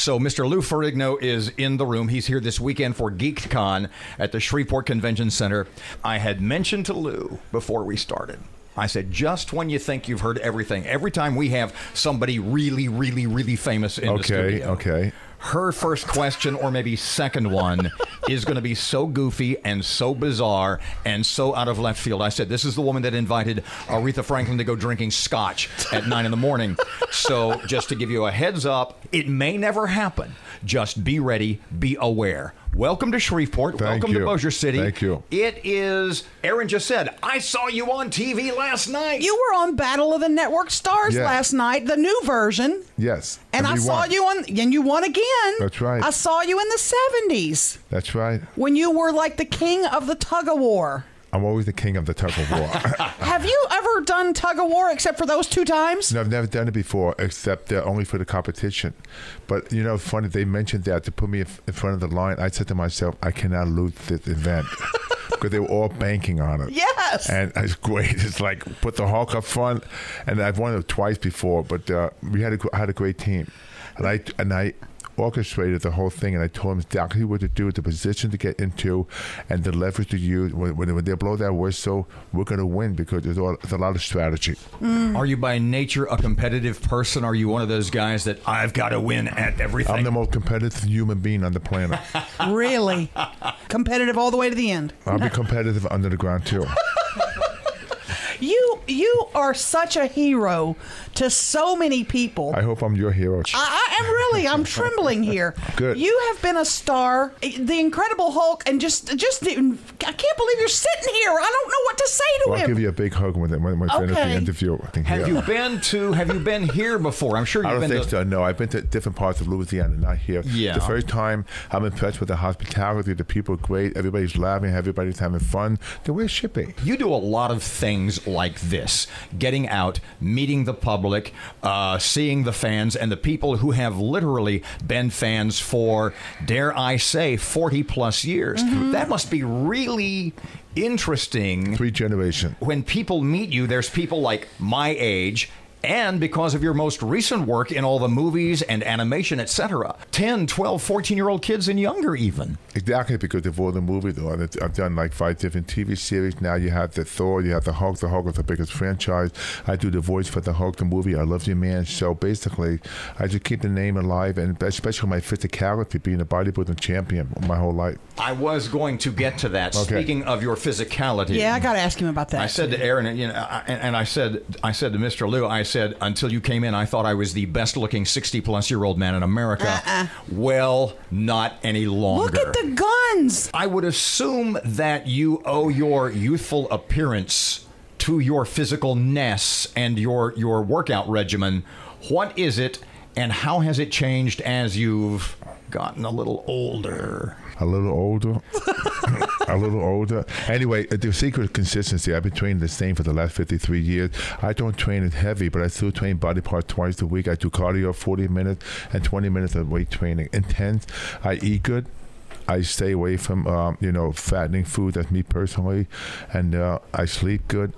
So Mr. Lou Ferrigno is in the room. He's here this weekend for Geek'd Con at the Shreveport Convention Center. I had mentioned to Lou before we started, I said, just when you think you've heard everything, every time we have somebody really, really, really famous in the studio, her first question, or maybe second one, is going to be so goofy and so bizarre and so out of left field. I said, this is the woman that invited Aretha Franklin to go drinking scotch at 9 in the morning. So just to give you a heads up, it may never happen. Just be ready, be aware. Welcome to Shreveport. Welcome to Bossier City. Thank you. It is, Erin just said, I saw you on TV last night. You were on Battle of the Network Stars last night, the new version. Yes. And I saw you on, and you won again. That's right. I saw you in the 70s. That's right. When you were like the king of the tug of war. I'm always the king of the tug of war. Have you ever done tug of war except for those 2 times? No, I've never done it before, except only for the competition. But, you know, funny, they mentioned that to put me in front of the line. I said to myself, I cannot lose this event. Because they were all banking on it. Yes. And it's great. It's like, put the Hulk up front. And I've won it twice before, but we had a great team. And I orchestrated the whole thing, and I told him exactly what to do, the position to get into, and the leverage to use. When they blow that whistle, we're going to win because there's a lot of strategy. Are you by nature a competitive person? Are you one of those guys that I've got to win at everything? I'm the most competitive human being on the planet. Really? Competitive all the way to the end? I'll be competitive under the ground, too. You are such a hero to so many people. I hope I'm your hero. I am really. I'm trembling here. Good. You have been a star, the Incredible Hulk, and just I can't believe you're sitting here. I don't know what to say to him. I'll give you a big hug when we finish the interview. Have you been here before? I'm sure you've been. I don't think so. No, I've been to different parts of Louisiana, not here. Yeah. The first time, I'm impressed with the hospitality. The people are great. Everybody's laughing. Everybody's having fun. The way it should be. You do a lot of things like this: getting out, meeting the public, seeing the fans, and the people who have literally been fans for, dare I say, 40-plus years. Mm-hmm. That must be really interesting. 3 generations. When people meet you, there's people like my age, and because of your most recent work in all the movies and animation, etc., 10, 12, 14-year-old kids and younger even. Exactly, because of all the movies. I've done like 5 different TV series. Now you have the Thor, you have the Hulk. The Hulk is the biggest franchise. I do the voice for the Hulk, the movie I Love You Man. So basically, I just keep the name alive, and especially my physicality, being a bodybuilding champion my whole life. I was going to get to that. Okay. Speaking of your physicality. Yeah, I got to ask him about that. I said to Erin, and I said to Mr. Lou, I said, until you came in, I thought I was the best-looking 60-plus-year-old man in America. Well, not any longer. Look at the guns! I would assume that you owe your youthful appearance to your physicalness and your workout regimen. What is it, and how has it changed as you've gotten a little older? A little older. A little older. Anyway, the secret of consistency. I've been training the same for the last 53 years. I don't train it heavy, but I still train body parts twice a week. I do cardio 40 minutes and 20 minutes of weight training. Intense. I eat good. I stay away from, fattening food. That's me personally. And I sleep good.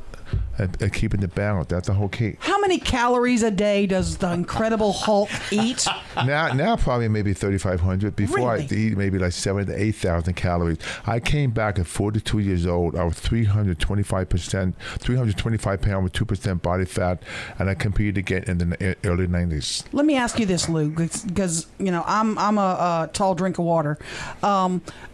And keeping the balance. That's the whole key. How many calories a day does the Incredible Hulk eat? Now probably maybe 3,500. Before really? I eat maybe like 7,000 to 8,000 calories. I came back at 42 years old. I was 325 pounds with 2% body fat, and I competed again in the early 90s. Let me ask you this, Lou, because I'm a tall drink of water.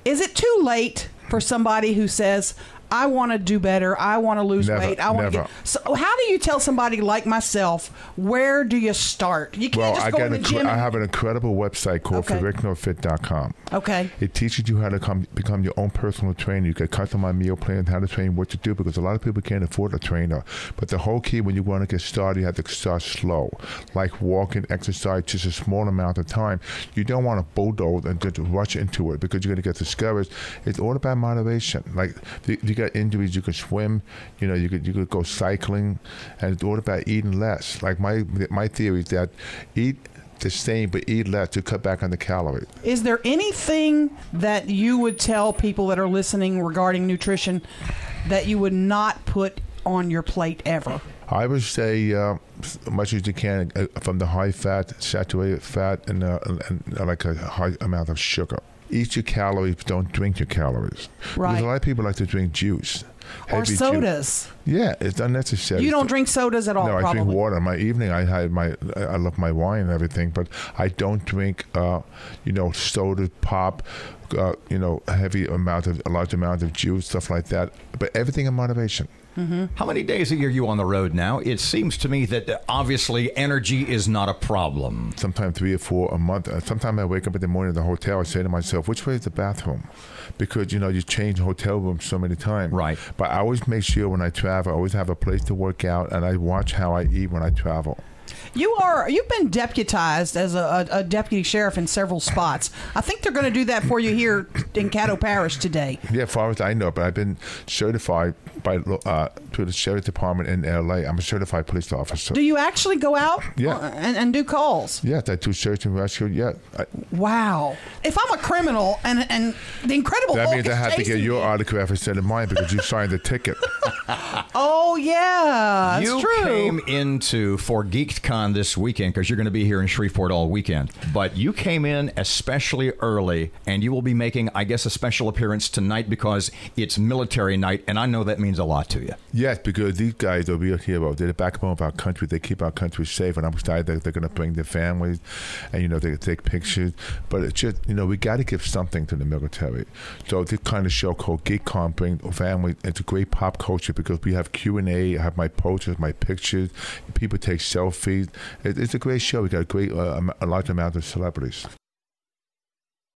Is it too late for somebody who says, I want to do better, I want to lose weight, I want to get... So how do you tell somebody like myself, where do you start? You can't just go to the gym. I have an incredible website called Ferrignofit.com. Okay. It teaches you how to become your own personal trainer. You can customize meal plans, how to train, what to do, because a lot of people can't afford a trainer. But the whole key, when you want to get started, you have to start slow. Like walking, exercise, just a small amount of time. You don't want to bulldoze and just rush into it because you're going to get discouraged. It's all about moderation. Like, you got injuries, you could swim, you could go cycling, and it's all about eating less. Like my theory is that eat the same but eat less to cut back on the calories. Is there anything that you would tell people that are listening regarding nutrition that you would not put on your plate ever? I would say as much as you can from the high fat, saturated fat, and like a high amount of sugar. Eat your calories, don't drink your calories. Right. Because a lot of people like to drink juice. Or sodas. Yeah, it's unnecessary. You don't drink sodas at all, No, probably. I drink water. In my evening, I love my wine and everything, but I don't drink, soda, pop, a large amount of juice, stuff like that. But everything in moderation. Mm-hmm. How many days a year are you on the road now? It seems to me that obviously energy is not a problem. Sometimes 3 or 4 a month. Sometimes I wake up in the morning at the hotel. I say to myself, which way is the bathroom? Because, you change hotel rooms so many times. Right. But I always make sure when I travel, I always have a place to work out, and I watch how I eat when I travel. You've been deputized as a deputy sheriff in several spots. I think they're going to do that for you here in Caddo Parish today. Yeah, as far as I know, but I've been certified by to the sheriff department in L.A. I'm a certified police officer. Do you actually go out Yeah. and do calls? Yes, I do search and rescue. Yeah. Wow. If I'm a criminal and the Incredible That Hulk means I is have to get chasing your me. autograph instead of mine because you signed the ticket. Oh, yeah. That's you true. came into for Geek'd Con this weekend because you're going to be here in Shreveport all weekend. But you came in especially early, and you will be making, I guess, a special appearance tonight because it's military night, and I know that means a lot to you. Yes, because these guys are real heroes. They're the backbone of our country. They keep our country safe, and I'm excited that they're going to bring their families, and they take pictures. But it's just we got to give something to the military. So this kind of show called Geek'd Con bring families into great pop culture because we have Q&A. I have my posters, my pictures. People take selfies. It's a great show. We got a large amount of celebrities.